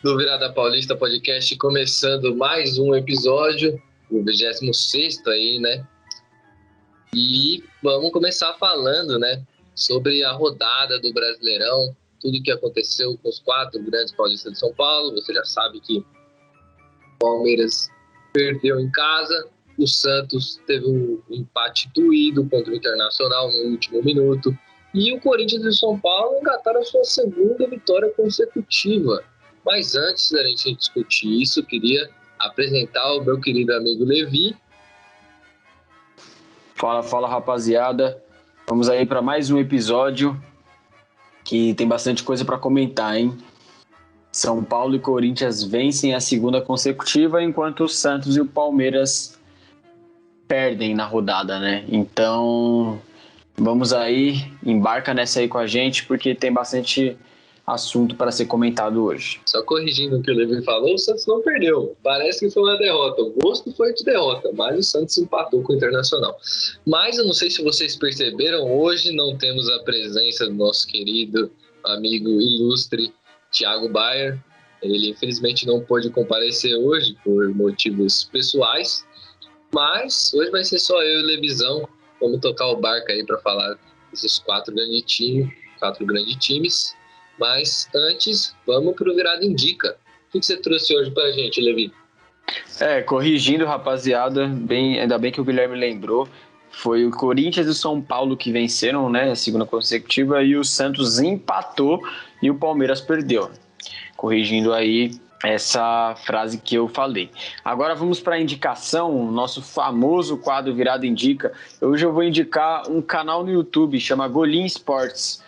do Virada Paulista Podcast, começando mais um episódio, o 26º aí, né? E vamos começar falando, né, sobre a rodada do Brasileirão, tudo que aconteceu com os 4 grandes paulistas de São Paulo. Você já sabe que o Palmeiras perdeu em casa, o Santos teve um empate doído contra o Internacional no último minuto, e o Corinthians e São Paulo engataram a sua segunda vitória consecutiva. Mas antes da gente discutir isso, queria apresentar o meu querido amigo Levi. Fala, rapaziada. Vamos aí para mais um episódio que tem bastante coisa para comentar, hein? São Paulo e Corinthians vencem a segunda consecutiva, enquanto o Santos e o Palmeiras perdem na rodada, né? Então, vamos aí, embarca nessa aí com a gente, porque tem bastante assunto para ser comentado hoje. Só corrigindo o que o Levi falou, o Santos não perdeu. Parece que foi uma derrota. O gosto foi de derrota, mas o Santos empatou com o Internacional. Mas eu não sei se vocês perceberam, hoje não temos a presença do nosso querido amigo ilustre Thiago Bayer. Ele infelizmente não pôde comparecer hoje por motivos pessoais, mas hoje vai ser só eu e o Levizão. Vamos tocar o barco aí para falar desses 4 grandes times. Mas antes, vamos pro Virada Indica. O que você trouxe hoje pra gente, Levi? Corrigindo, rapaziada, ainda bem que o Guilherme lembrou. Foi o Corinthians e o São Paulo que venceram, né, a segunda consecutiva, e o Santos empatou e o Palmeiras perdeu. Corrigindo aí essa frase que eu falei. Agora vamos para a indicação, nosso famoso quadro Virada Indica. Hoje eu vou indicar um canal no YouTube, chama Golim Sports.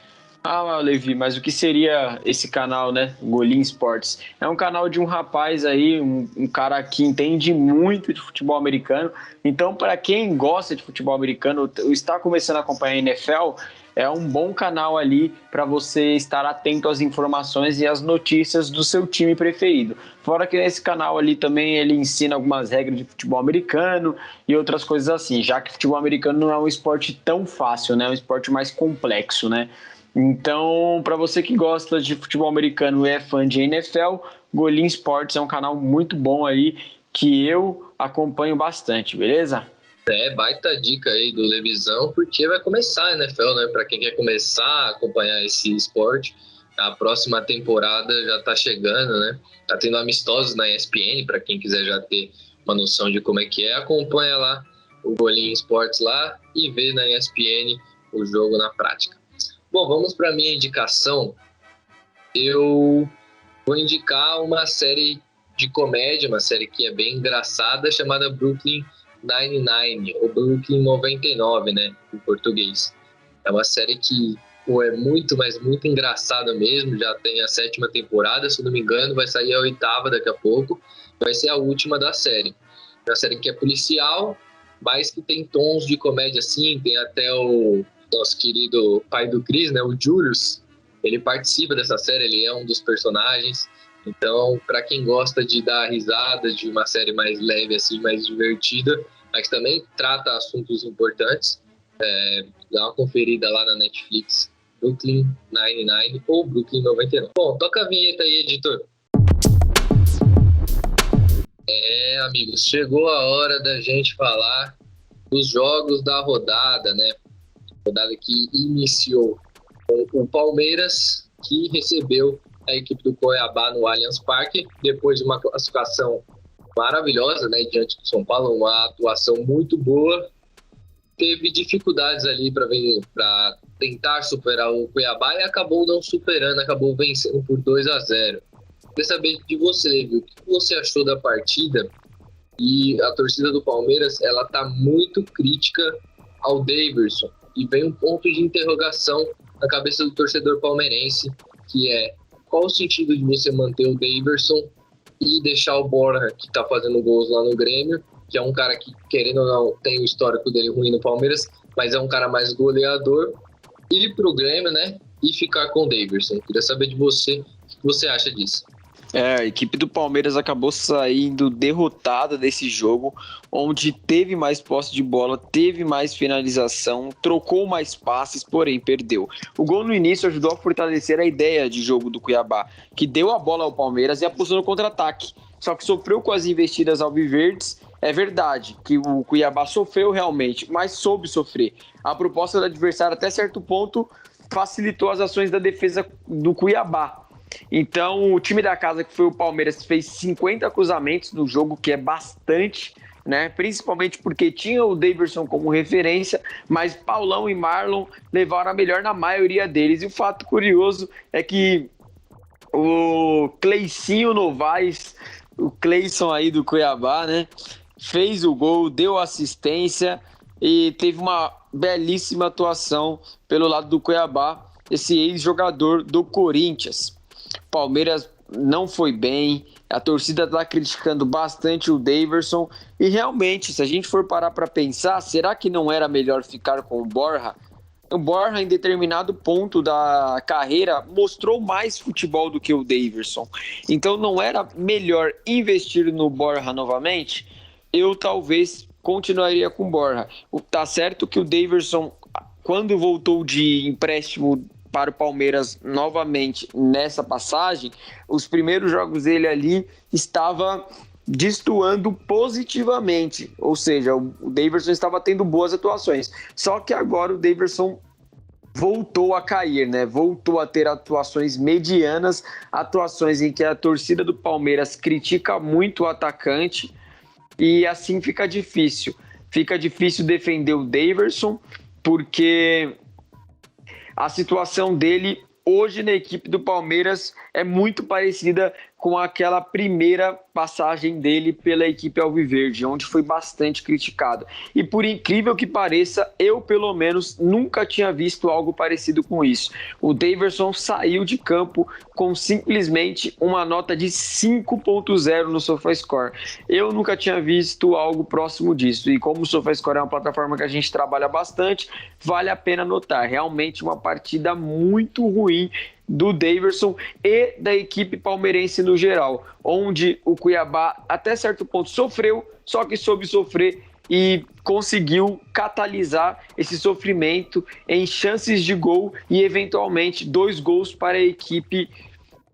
Ah, Levi, mas o que seria esse canal, né? Golim Sports. É um canal de um rapaz aí, um cara que entende muito de futebol americano. Então, para quem gosta de futebol americano, está começando a acompanhar a NFL, é um bom canal ali para você estar atento às informações e às notícias do seu time preferido. Fora que nesse canal ali também ele ensina algumas regras de futebol americano e outras coisas assim, já que futebol americano não é um esporte tão fácil, né? É um esporte mais complexo, né? Então, para você que gosta de futebol americano e é fã de NFL, Golim Sports é um canal muito bom aí que eu acompanho bastante, beleza? Baita dica aí do Levizão, porque vai começar a NFL, né? Para quem quer começar a acompanhar esse esporte, a próxima temporada já tá chegando, né? Tá tendo amistosos na ESPN, para quem quiser já ter uma noção de como é que é, acompanha lá o Golim Sports lá e vê na ESPN o jogo na prática. Bom, vamos para a minha indicação. Eu vou indicar uma série de comédia, uma série que é bem engraçada, chamada Brooklyn Nine-Nine, ou Brooklyn 99, né, em português. É uma série que é muito, mas muito engraçada mesmo, já tem a 7ª temporada, se não me engano, vai sair a 8ª daqui a pouco, vai ser a última da série. É uma série que é policial, mas que tem tons de comédia assim, tem até o nosso querido pai do Chris, né, o Julius, ele participa dessa série, ele é um dos personagens. Então, para quem gosta de dar risada, de uma série mais leve, assim, mais divertida, mas também trata assuntos importantes, dá uma conferida lá na Netflix, Brooklyn Nine-Nine ou Brooklyn 99. Bom, toca a vinheta aí, editor. Amigos, chegou a hora da gente falar dos jogos da rodada, né? Rodada que iniciou com o Palmeiras, que recebeu a equipe do Cuiabá no Allianz Parque, depois de uma classificação maravilhosa, né, diante do São Paulo, uma atuação muito boa. Teve dificuldades ali para tentar superar o Cuiabá e acabou não superando, acabou vencendo por 2-0. Queria saber de você, Levi, o que você achou da partida? E a torcida do Palmeiras, ela tá muito crítica ao Daverson. E vem um ponto de interrogação na cabeça do torcedor palmeirense, que é: qual o sentido de você manter o Daverson e deixar o Borja, que tá fazendo gols lá no Grêmio, que é um cara que, querendo ou não, tem o histórico dele ruim no Palmeiras, mas é um cara mais goleador, ir pro Grêmio, né, e ficar com o Daverson? Queria saber de você, o que você acha disso? A equipe do Palmeiras acabou saindo derrotada desse jogo, onde teve mais posse de bola, teve mais finalização, trocou mais passes, porém perdeu. O gol no início ajudou a fortalecer a ideia de jogo do Cuiabá, que deu a bola ao Palmeiras e apostou no contra-ataque. Só que sofreu com as investidas alviverdes. É verdade que o Cuiabá sofreu realmente, mas soube sofrer. A proposta do adversário, até certo ponto, facilitou as ações da defesa do Cuiabá. Então, o time da casa, que foi o Palmeiras, fez 50 cruzamentos no jogo, que é bastante, né? Principalmente porque tinha o Daverson como referência, mas Paulão e Marlon levaram a melhor na maioria deles. E o fato curioso é que o Cleicinho Novaes, o Cleison aí do Cuiabá, né? Fez o gol, deu assistência e teve uma belíssima atuação pelo lado do Cuiabá, esse ex-jogador do Corinthians. Palmeiras não foi bem, a torcida está criticando bastante o Daverson e realmente, se a gente for parar para pensar, será que não era melhor ficar com o Borja? O Borja, em determinado ponto da carreira, mostrou mais futebol do que o Daverson. Então não era melhor investir no Borja novamente? Eu talvez continuaria com o Borja. Tá certo que o Daverson, quando voltou de empréstimo para o Palmeiras novamente nessa passagem, os primeiros jogos dele ali estava destoando positivamente, ou seja, o Daverson estava tendo boas atuações, só que agora o Daverson voltou a cair, né? Voltou a ter atuações medianas, atuações em que a torcida do Palmeiras critica muito o atacante e assim fica difícil defender o Daverson, porque a situação dele hoje na equipe do Palmeiras é muito parecida com aquela primeira passagem dele pela equipe alviverde, onde foi bastante criticado. E por incrível que pareça, eu pelo menos nunca tinha visto algo parecido com isso. O Daverson saiu de campo com simplesmente uma nota de 5.0 no SofaScore. Eu nunca tinha visto algo próximo disso. E como o SofaScore é uma plataforma que a gente trabalha bastante, vale a pena notar. Realmente uma partida muito ruim do Daverson e da equipe palmeirense no geral, onde o Cuiabá até certo ponto sofreu, só que soube sofrer e conseguiu catalisar esse sofrimento em chances de gol e eventualmente 2 gols para a equipe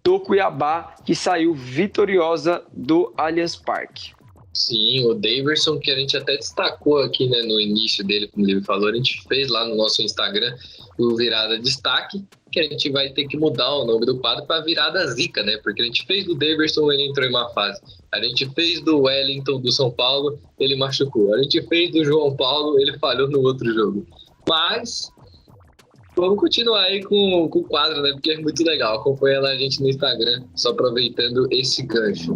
do Cuiabá, que saiu vitoriosa do Allianz Parque. Sim, o Daverson, que a gente até destacou aqui, né, no início dele, como ele falou, a gente fez lá no nosso Instagram o Virada Destaque, que a gente vai ter que mudar o nome do quadro para Virada Zica, né? Porque a gente fez do Daverson, ele entrou em uma fase. A gente fez do Wellington do São Paulo, ele machucou. A gente fez do João Paulo, ele falhou no outro jogo. Mas vamos continuar aí com o quadro, né? Porque é muito legal. Acompanha lá a gente no Instagram, só aproveitando esse gancho.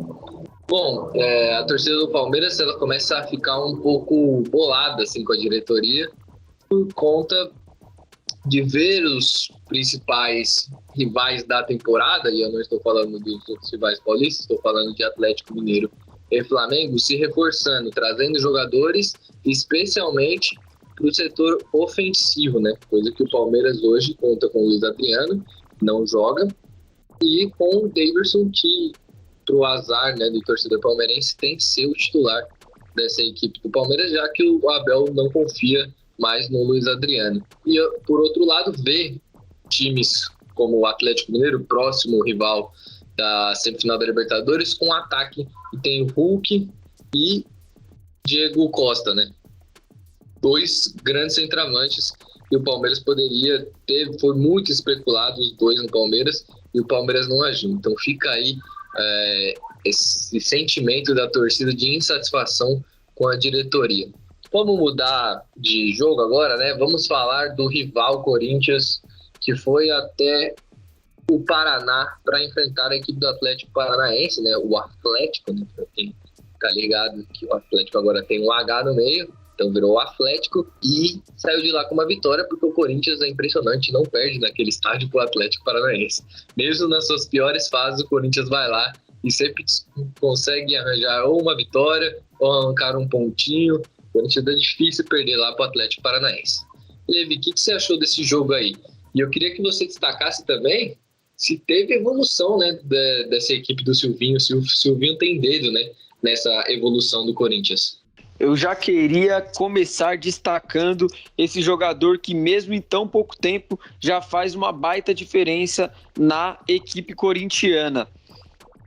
Bom, a torcida do Palmeiras, ela começa a ficar um pouco bolada assim, com a diretoria por conta de ver os principais rivais da temporada, e eu não estou falando dos outros rivais paulistas, estou falando de Atlético Mineiro e Flamengo, se reforçando, trazendo jogadores, especialmente para o setor ofensivo, né? Coisa que o Palmeiras hoje conta com o Luiz Adriano, não joga, e com o Daverson, que, para o azar, né, do torcedor palmeirense, tem que ser o titular dessa equipe do Palmeiras, já que o Abel não confia mais no Luiz Adriano. E, por outro lado, ver times como o Atlético Mineiro, próximo rival da semifinal da Libertadores, com ataque que tem o Hulk e Diego Costa, né? 2 grandes centravantes que o Palmeiras poderia ter. Foi muito especulado os 2 no Palmeiras e o Palmeiras não agiu. Então fica aí esse sentimento da torcida de insatisfação com a diretoria. Vamos mudar de jogo agora, né? Vamos falar do rival Corinthians, que foi até o Paraná para enfrentar a equipe do Atlético Paranaense, né? O Atlético, né? Pra quem tá ligado que o Atlético agora tem um H no meio, então virou o Atlético e saiu de lá com uma vitória, porque o Corinthians é impressionante, não perde naquele estádio pro Atlético Paranaense. Mesmo nas suas piores fases, o Corinthians vai lá e sempre consegue arranjar ou uma vitória ou arrancar um pontinho. O Corinthians é difícil perder lá pro Atlético Paranaense. Levi, o que você achou desse jogo aí? E eu queria que você destacasse também se teve evolução, né, dessa equipe do Silvinho, se o Silvinho tem dedo, né, nessa evolução do Corinthians. Eu já queria começar destacando esse jogador que mesmo em tão pouco tempo já faz uma baita diferença na equipe corintiana.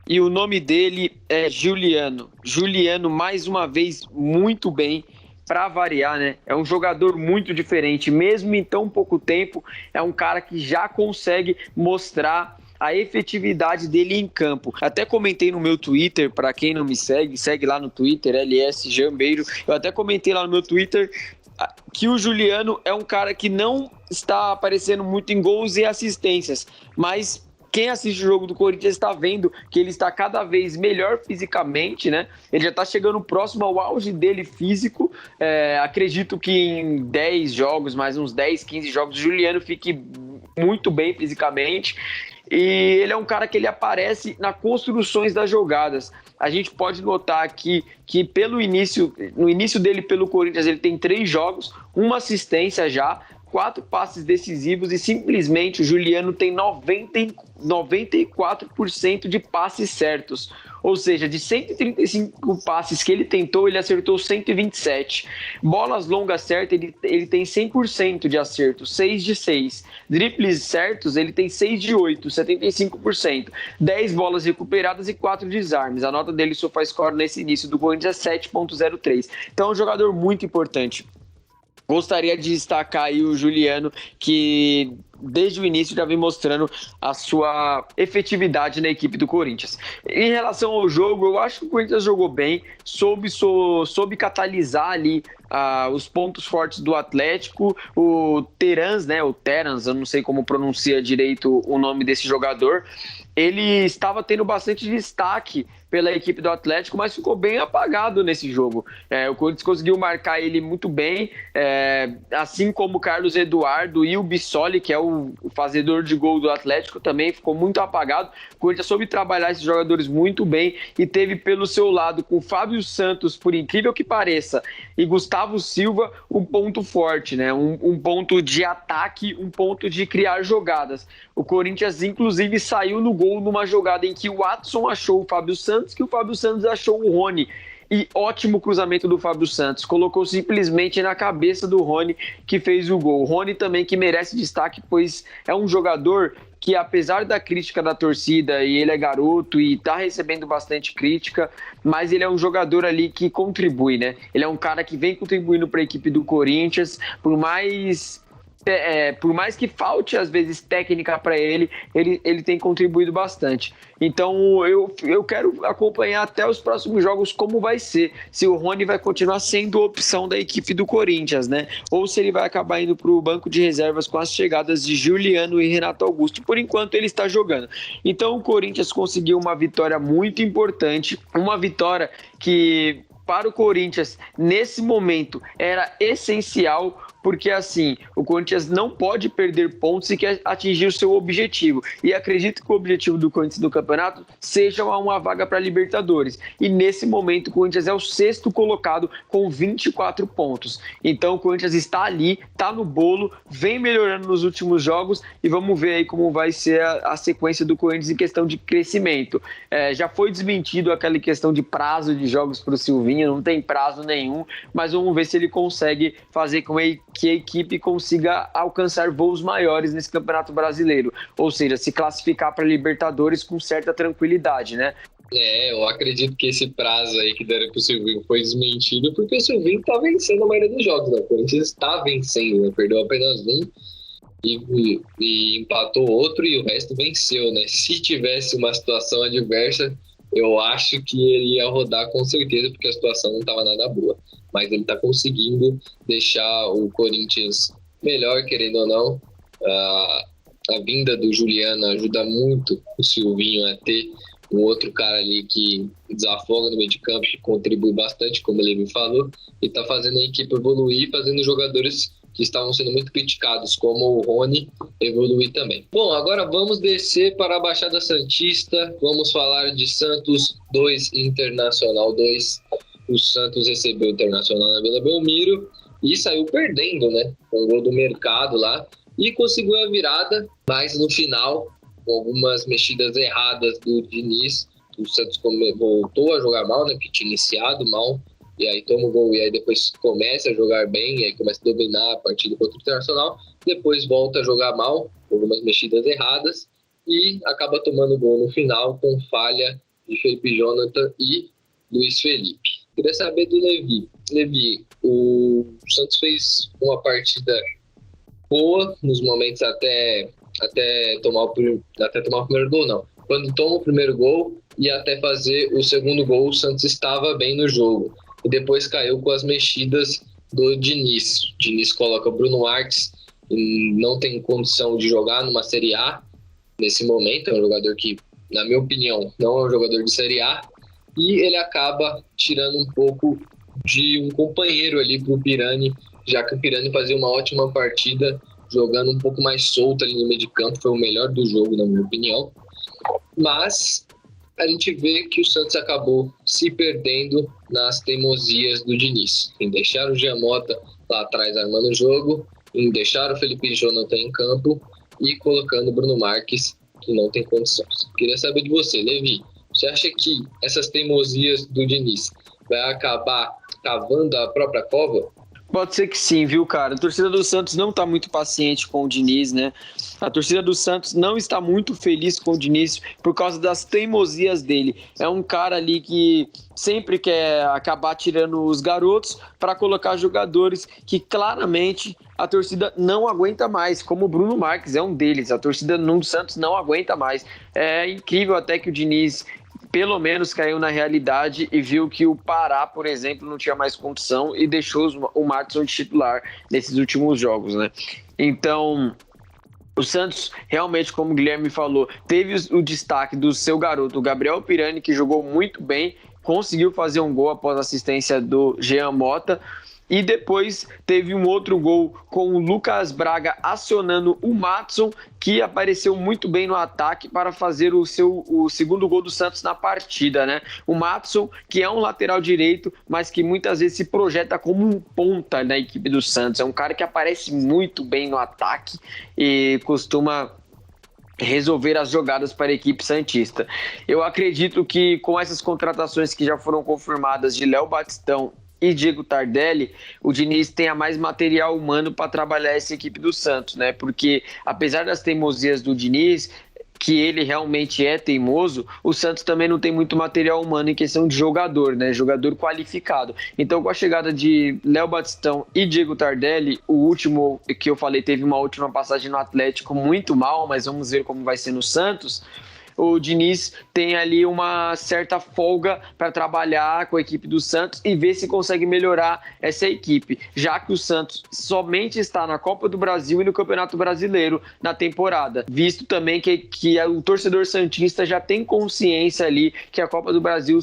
E o nome dele é Juliano. Juliano, mais uma vez, muito bem, para variar, né? É um jogador muito diferente, mesmo em tão pouco tempo, é um cara que já consegue mostrar a efetividade dele em campo. Até comentei no meu Twitter, para quem não me segue lá no Twitter, LS Jambeiro. Eu até comentei lá no meu Twitter que o Juliano é um cara que não está aparecendo muito em gols e assistências, mas quem assiste o jogo do Corinthians está vendo que ele está cada vez melhor fisicamente, né? Ele já está chegando próximo ao auge dele físico. Acredito que em 10 jogos, mais uns 10, 15 jogos, o Juliano fique muito bem fisicamente. E ele é um cara que ele aparece nas construções das jogadas. A gente pode notar aqui que no início dele pelo Corinthians, ele tem 3 jogos, uma assistência já, 4 passes decisivos e simplesmente o Juliano tem 94% de passes certos. Ou seja, de 135 passes que ele tentou, ele acertou 127. Bolas longas certas, ele tem 100% de acerto, 6 de 6. Dribbles certos, ele tem 6 de 8, 75%. 10 bolas recuperadas e 4 desarmes. A nota dele SofaScore nesse início do Corinthians é 7.03. Então é um jogador muito importante. Gostaria de destacar aí o Juliano, que desde o início já vem mostrando a sua efetividade na equipe do Corinthians. Em relação ao jogo, eu acho que o Corinthians jogou bem, soube catalisar ali os pontos fortes do Atlético. O Terans, eu não sei como pronuncia direito o nome desse jogador, ele estava tendo bastante destaque pela equipe do Atlético, mas ficou bem apagado nesse jogo. O Corinthians conseguiu marcar ele muito bem, assim como o Carlos Eduardo e o Bissoli, que é o fazedor de gol do Atlético, também ficou muito apagado. O Corinthians soube trabalhar esses jogadores muito bem e teve pelo seu lado, com o Fábio Santos, por incrível que pareça, e Gustavo Silva, um ponto forte, né? Um ponto de ataque, um ponto de criar jogadas. O Corinthians, inclusive, saiu no gol numa jogada em que o Watson achou o Fábio Santos, que o Fábio Santos achou o Rony. E ótimo cruzamento do Fábio Santos. Colocou simplesmente na cabeça do Rony, que fez o gol. O Rony também, que merece destaque, pois é um jogador que, apesar da crítica da torcida, e ele é garoto e tá recebendo bastante crítica, mas ele é um jogador ali que contribui, né? Ele é um cara que vem contribuindo para a equipe do Corinthians, por mais que falte às vezes técnica para ele tem contribuído bastante. Então eu quero acompanhar até os próximos jogos como vai ser, se o Rony vai continuar sendo opção da equipe do Corinthians, né? Ou se ele vai acabar indo para o banco de reservas com as chegadas de Juliano e Renato Augusto. Por enquanto ele está jogando. Então o Corinthians conseguiu uma vitória muito importante, uma vitória que para o Corinthians nesse momento era essencial, porque assim, o Corinthians não pode perder pontos e quer atingir o seu objetivo. E acredito que o objetivo do Corinthians no campeonato seja uma vaga para a Libertadores. E nesse momento o Corinthians é o 6º colocado com 24 pontos. Então o Corinthians está ali, está no bolo, vem melhorando nos últimos jogos e vamos ver aí como vai ser a sequência do Corinthians em questão de crescimento. Já foi desmentido aquela questão de prazo de jogos para o Silvinho, não tem prazo nenhum, mas vamos ver se ele consegue fazer com que a equipe consiga alcançar voos maiores nesse Campeonato Brasileiro, ou seja, se classificar para Libertadores com certa tranquilidade, né? Eu acredito que esse prazo aí que deram pro Silvinho foi desmentido, porque o Silvinho tá vencendo a maioria dos jogos, né? O Corinthians está vencendo, né? Perdeu apenas um e empatou outro e o resto venceu, né? Se tivesse uma situação adversa, eu acho que ele ia rodar com certeza, porque a situação não estava nada boa. Mas ele está conseguindo deixar o Corinthians melhor, querendo ou não. A vinda do Juliano ajuda muito o Silvinho a ter um outro cara ali que desafoga no meio de campo, que contribui bastante, como ele me falou, e está fazendo a equipe evoluir, fazendo jogadores que estavam sendo muito criticados, como o Rony, evoluir também. Bom, agora vamos descer para a Baixada Santista, vamos falar de Santos 2, Internacional 2. O Santos recebeu o Internacional na Vila Belmiro e saiu perdendo, né? Com o gol do Mercado lá, e conseguiu a virada, mas no final com algumas mexidas erradas do Diniz, o Santos voltou a jogar mal, né, porque tinha iniciado mal, e aí toma o gol, e aí depois começa a jogar bem, e aí começa a dominar a partida contra o Internacional, depois volta a jogar mal, com algumas mexidas erradas, e acaba tomando gol no final, com falha de Felipe Jonathan e Luiz Felipe. Queria saber do Levi. Levi, o Santos fez uma partida boa, nos momentos até tomar o primeiro gol, não. Quando toma o primeiro gol e até fazer o segundo gol, o Santos estava bem no jogo. E depois caiu com as mexidas do Diniz. O Diniz coloca o Bruno Marques e não tem condição de jogar numa Série A nesse momento. É um jogador que, na minha opinião, não é um jogador de Série A. E ele acaba tirando um pouco de um companheiro ali para o Pirani, já que o Pirani fazia uma ótima partida, jogando um pouco mais solto ali no meio de campo. Foi o melhor do jogo, na minha opinião. Mas a gente vê que o Santos acabou se perdendo nas teimosias do Diniz, em deixar o Jean Mota lá atrás armando o jogo, em deixar o Felipe Jonathan em campo e colocando o Bruno Marques, que não tem condições. Queria saber de você, Levi, você acha que essas teimosias do Diniz vai acabar cavando a própria cova? Pode ser que sim, viu, cara? A torcida do Santos não tá muito paciente com o Diniz, né? A torcida do Santos não está muito feliz com o Diniz por causa das teimosias dele. É um cara ali que sempre quer acabar tirando os garotos para colocar jogadores que claramente a torcida não aguenta mais, como o Bruno Marques é um deles. A torcida do Santos não aguenta mais. É incrível até que o Diniz pelo menos caiu na realidade e viu que o Pará, por exemplo, não tinha mais condição e deixou o Maatson de titular nesses últimos jogos, né? Então, o Santos realmente, como o Guilherme falou, teve o destaque do seu garoto, o Gabriel Pirani, que jogou muito bem, conseguiu fazer um gol após a assistência do Jean Mota. E depois teve um outro gol com o Lucas Braga acionando o Maatson, que apareceu muito bem no ataque para fazer o segundo gol do Santos na partida, né? O Maatson, que é um lateral direito, mas que muitas vezes se projeta como um ponta na equipe do Santos. É um cara que aparece muito bem no ataque e costuma resolver as jogadas para a equipe santista. Eu acredito que com essas contratações que já foram confirmadas de Léo Batistão e Diego Tardelli, o Diniz tenha mais material humano para trabalhar essa equipe do Santos, né? Porque apesar das teimosias do Diniz, que ele realmente é teimoso, o Santos também não tem muito material humano em questão de jogador, né? Jogador qualificado. Então, com a chegada de Léo Batistão e Diego Tardelli, o último que eu falei teve uma última passagem no Atlético muito mal, mas vamos ver como vai ser no Santos. O Diniz tem ali uma certa folga para trabalhar com a equipe do Santos e ver se consegue melhorar essa equipe, já que o Santos somente está na Copa do Brasil e no Campeonato Brasileiro na temporada, visto também que o torcedor santista já tem consciência ali que a Copa do Brasil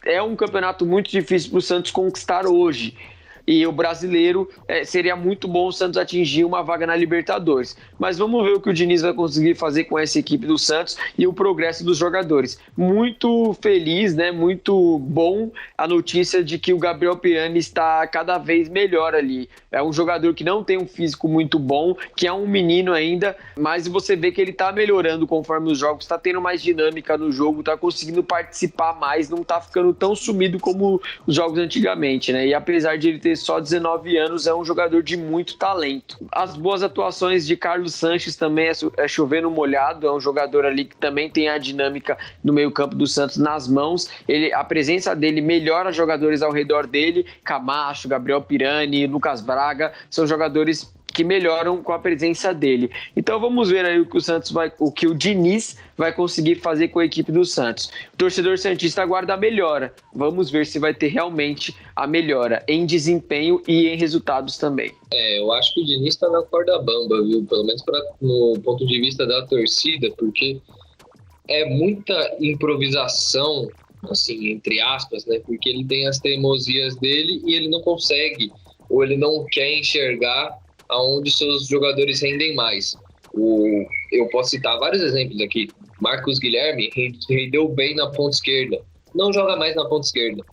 é um campeonato muito difícil para o Santos conquistar hoje. E o brasileiro seria muito bom o Santos atingir uma vaga na Libertadores. Mas vamos ver o que o Diniz vai conseguir fazer com essa equipe do Santos e o progresso dos jogadores. Muito feliz, né? Muito bom a notícia de que o Gabriel Pirani está cada vez melhor ali. É um jogador que não tem um físico muito bom, que é um menino ainda, mas você vê que ele está melhorando conforme os jogos, está tendo mais dinâmica no jogo, está conseguindo participar mais, não está ficando tão sumido como os jogos antigamente, né? E apesar de ele ter só 19 anos, é um jogador de muito talento. As boas atuações de Carlos Sanches também é chover no molhado, é um jogador ali que também tem a dinâmica no meio-campo do Santos nas mãos. A presença dele melhora jogadores ao redor dele, Camacho, Gabriel Pirani, Lucas Braga, são jogadores que melhoram com a presença dele. Então vamos ver aí o que o Diniz vai conseguir fazer com a equipe do Santos. O torcedor santista aguarda a melhora. Vamos ver se vai ter realmente a melhora em desempenho e em resultados também. Eu acho que o Diniz está na corda bamba, viu? Pelo menos no ponto de vista da torcida, porque é muita improvisação, assim, entre aspas, né? Porque ele tem as teimosias dele e ele não consegue, ou ele não quer enxergar aonde seus jogadores rendem mais. Eu posso citar vários exemplos aqui. Marcos Guilherme rendeu bem na ponta esquerda. Não joga mais na ponta esquerda.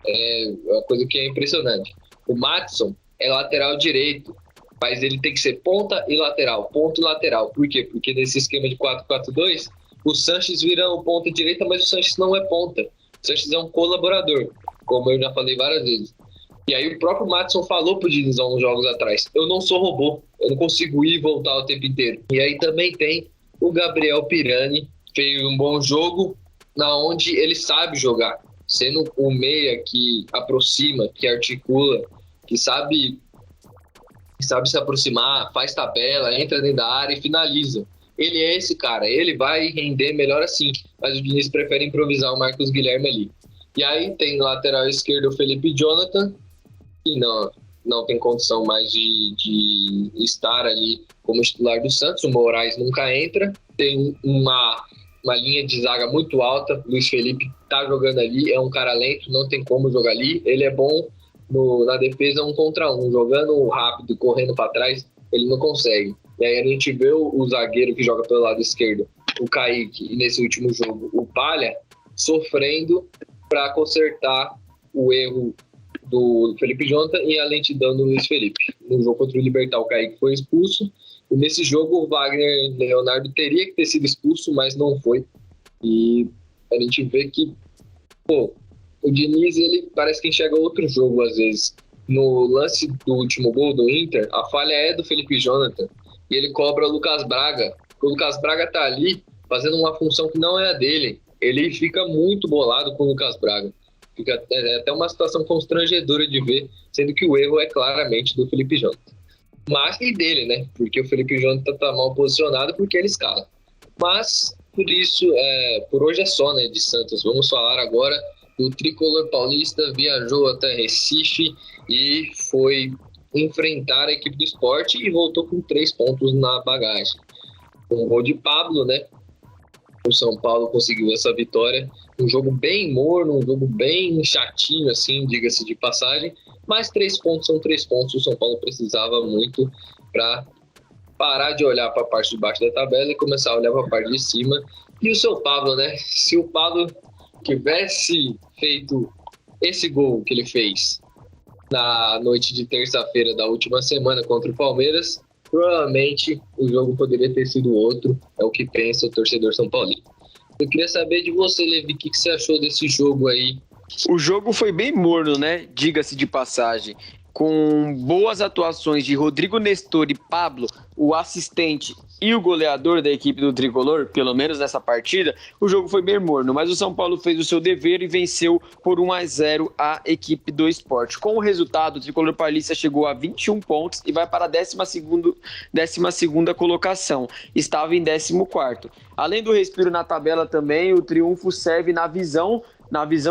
É uma coisa que é impressionante. O Maatson é lateral direito. mas ele tem que ser ponta e lateral, ponto e lateral. Por quê? Porque nesse esquema de 4-4-2, o Sanches vira o ponta direita, mas o Sanches não é ponta. O Sanches é um colaborador, como eu já falei várias vezes. E aí o próprio Maddison falou pro Diniz há uns jogos atrás, eu não sou robô, eu não consigo ir e voltar o tempo inteiro. E aí também tem o Gabriel Pirani, fez um bom jogo, na onde ele sabe jogar, sendo o meia que aproxima, que articula, que sabe se aproximar, faz tabela, entra dentro da área e finaliza. Ele é esse cara, ele vai render melhor assim, mas o Diniz prefere improvisar o Marcos Guilherme ali. E aí tem lateral esquerdo o Felipe Jonathan, que não tem condição mais de estar ali como titular do Santos, o Moraes nunca entra, tem uma linha de zaga muito alta, Luiz Felipe tá jogando ali, é um cara lento, não tem como jogar ali, ele é bom na defesa 1 contra 1, jogando rápido, correndo para trás, ele não consegue. E aí a gente vê o zagueiro que joga pelo lado esquerdo, o Kaique, e nesse último jogo o Palha, sofrendo para consertar o erro do Felipe Jonathan e a lentidão do Luiz Felipe. No jogo contra o Libertad, o Kaique foi expulso, e nesse jogo o Wagner Leonardo teria que ter sido expulso, mas não foi. E a gente vê que, o Diniz, ele parece que enxerga outro jogo às vezes. No lance do último gol do Inter, a falha é do Felipe Jonathan, e ele cobra o Lucas Braga. O Lucas Braga tá ali fazendo uma função que não é a dele. Ele fica muito bolado com o Lucas Braga. Fica até uma situação constrangedora de ver, sendo que o erro é claramente do Felipe Jonathan. Mas e dele, né? Porque o Felipe Jonathan tá mal posicionado porque ele escala. Mas, por isso, por hoje é só, né, de Santos. Vamos falar agora do tricolor paulista, viajou até Recife e foi enfrentar a equipe do Sport e voltou com 3 pontos na bagagem. Um gol de Pablo, né? O São Paulo conseguiu essa vitória. Um jogo bem morno, um jogo bem chatinho, assim, diga-se de passagem. Mas 3 pontos são 3 pontos. O São Paulo precisava muito para parar de olhar para a parte de baixo da tabela e começar a olhar para a parte de cima. E o seu Pablo, né? Se o Pablo tivesse feito esse gol que ele fez na noite de terça-feira da última semana contra o Palmeiras, provavelmente o jogo poderia ter sido outro, é o que pensa o torcedor São Paulino. Eu queria saber de você, Levi, o que você achou desse jogo aí? O jogo foi bem morno, né? Diga-se de passagem. Com boas atuações de Rodrigo Nestor e Pablo, o assistente e o goleador da equipe do Tricolor, pelo menos nessa partida, o jogo foi bem morno, mas o São Paulo fez o seu dever e venceu por 1-0 a equipe do Sport. Com o resultado, o Tricolor paulista chegou a 21 pontos e vai para a 12ª colocação. Estava em 14º. Além do respiro na tabela também, o triunfo serve na visão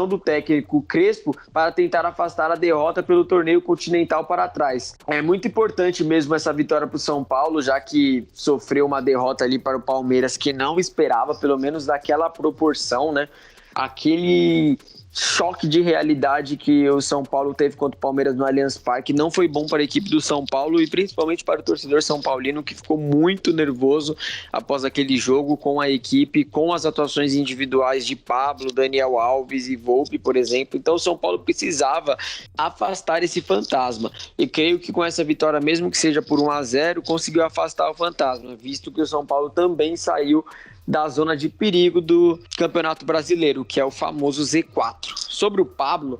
do técnico Crespo para tentar afastar a derrota pelo torneio continental para trás. É muito importante mesmo essa vitória para o São Paulo, já que sofreu uma derrota ali para o Palmeiras que não esperava, pelo menos daquela proporção, né? Aquele choque de realidade que o São Paulo teve contra o Palmeiras no Allianz Parque não foi bom para a equipe do São Paulo e principalmente para o torcedor são paulino, que ficou muito nervoso após aquele jogo com a equipe, com as atuações individuais de Pablo, Daniel Alves e Volpi, por exemplo. Então o São Paulo precisava afastar esse fantasma e creio que com essa vitória, mesmo que seja por 1-0, conseguiu afastar o fantasma, visto que o São Paulo também saiu da zona de perigo do Campeonato Brasileiro, que é o famoso Z4. Sobre o Pablo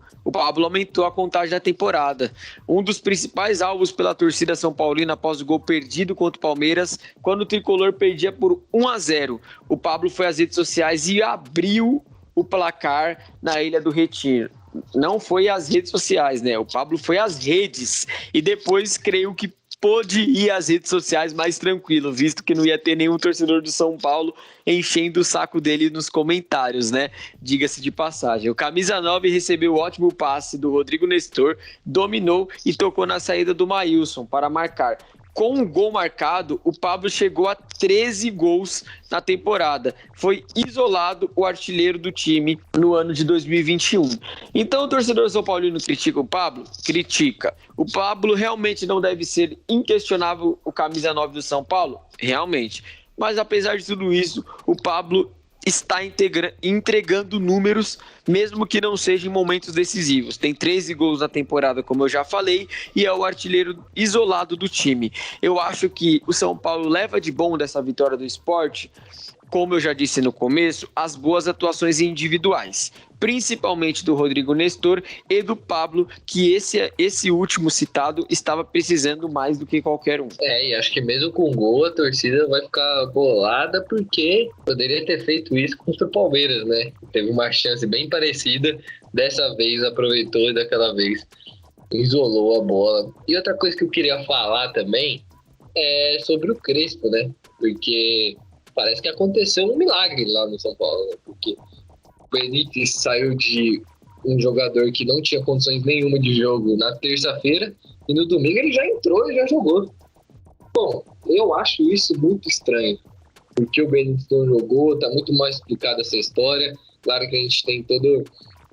aumentou a contagem da temporada. Um dos principais alvos pela torcida São Paulina após o gol perdido contra o Palmeiras, quando o Tricolor perdia por 1-0. O Pablo foi às redes sociais e abriu o placar na Ilha do Retiro. Não foi às redes sociais, né? O Pablo foi às redes e depois creio que pôde ir às redes sociais mais tranquilo, visto que não ia ter nenhum torcedor do São Paulo enchendo o saco dele nos comentários, né? Diga-se de passagem. O camisa 9 recebeu o ótimo passe do Rodrigo Nestor, dominou e tocou na saída do Maílson para marcar. Com um gol marcado, o Pablo chegou a 13 gols na temporada. Foi isolado o artilheiro do time no ano de 2021. Então o torcedor são paulino critica o Pablo? Critica. O Pablo realmente não deve ser inquestionável o camisa 9 do São Paulo? Realmente. Mas apesar de tudo isso, o Pablo está entregando números, mesmo que não sejam em momentos decisivos. Tem 13 gols na temporada, como eu já falei, e é o artilheiro isolado do time. Eu acho que o São Paulo leva de bom dessa vitória do Sport, como eu já disse no começo, as boas atuações individuais, principalmente do Rodrigo Nestor e do Pablo, que esse último citado estava precisando mais do que qualquer um. E acho que mesmo com gol a torcida vai ficar bolada porque poderia ter feito isso contra o Palmeiras, né? Teve uma chance bem parecida, dessa vez aproveitou e daquela vez isolou a bola. E outra coisa que eu queria falar também é sobre o Crespo, né? Porque parece que aconteceu um milagre lá no São Paulo, né? Porque o Benítez saiu de um jogador que não tinha condições nenhuma de jogo na terça-feira e no domingo ele já entrou e já jogou. Bom, eu acho isso muito estranho, porque o Benítez não jogou, tá muito mais explicada essa história. Claro que a gente tem toda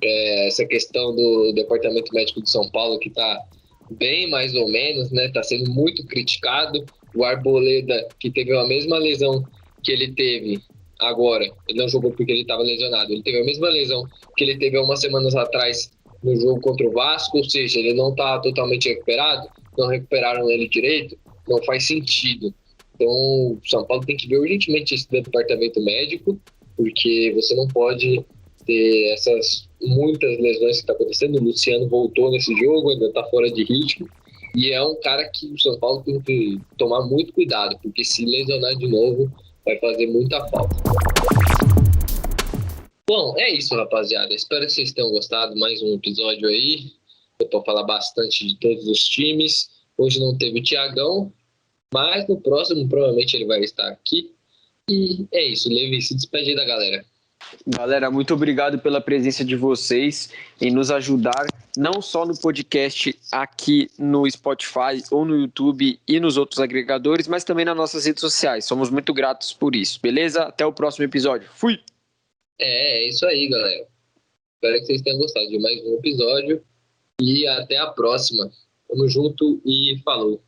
essa questão do Departamento Médico de São Paulo que tá bem mais ou menos, né? Tá sendo muito criticado. O Arboleda, que teve a mesma lesão que ele teve agora, ele não jogou porque ele estava lesionado, ele teve a mesma lesão que ele teve há umas semanas atrás no jogo contra o Vasco, ou seja, ele não está totalmente recuperado, não recuperaram ele direito, não faz sentido. Então, o São Paulo tem que ver urgentemente esse departamento médico, porque você não pode ter essas muitas lesões que está acontecendo. O Luciano voltou nesse jogo, ainda está fora de ritmo, e é um cara que o São Paulo tem que tomar muito cuidado, porque se lesionar de novo, vai fazer muita falta. Bom, é isso, rapaziada. Espero que vocês tenham gostado. Mais um episódio aí. Eu tô falar bastante de todos os times. Hoje não teve o Thiagão, mas no próximo provavelmente ele vai estar aqui. E é isso, Levi, se despede da galera. Galera, muito obrigado pela presença de vocês em nos ajudar, não só no podcast aqui no Spotify ou no YouTube e nos outros agregadores, mas também nas nossas redes sociais. Somos muito gratos por isso, beleza? Até o próximo episódio. Fui! É isso aí, galera. Espero que vocês tenham gostado de mais um episódio e até a próxima. Tamo junto e falou!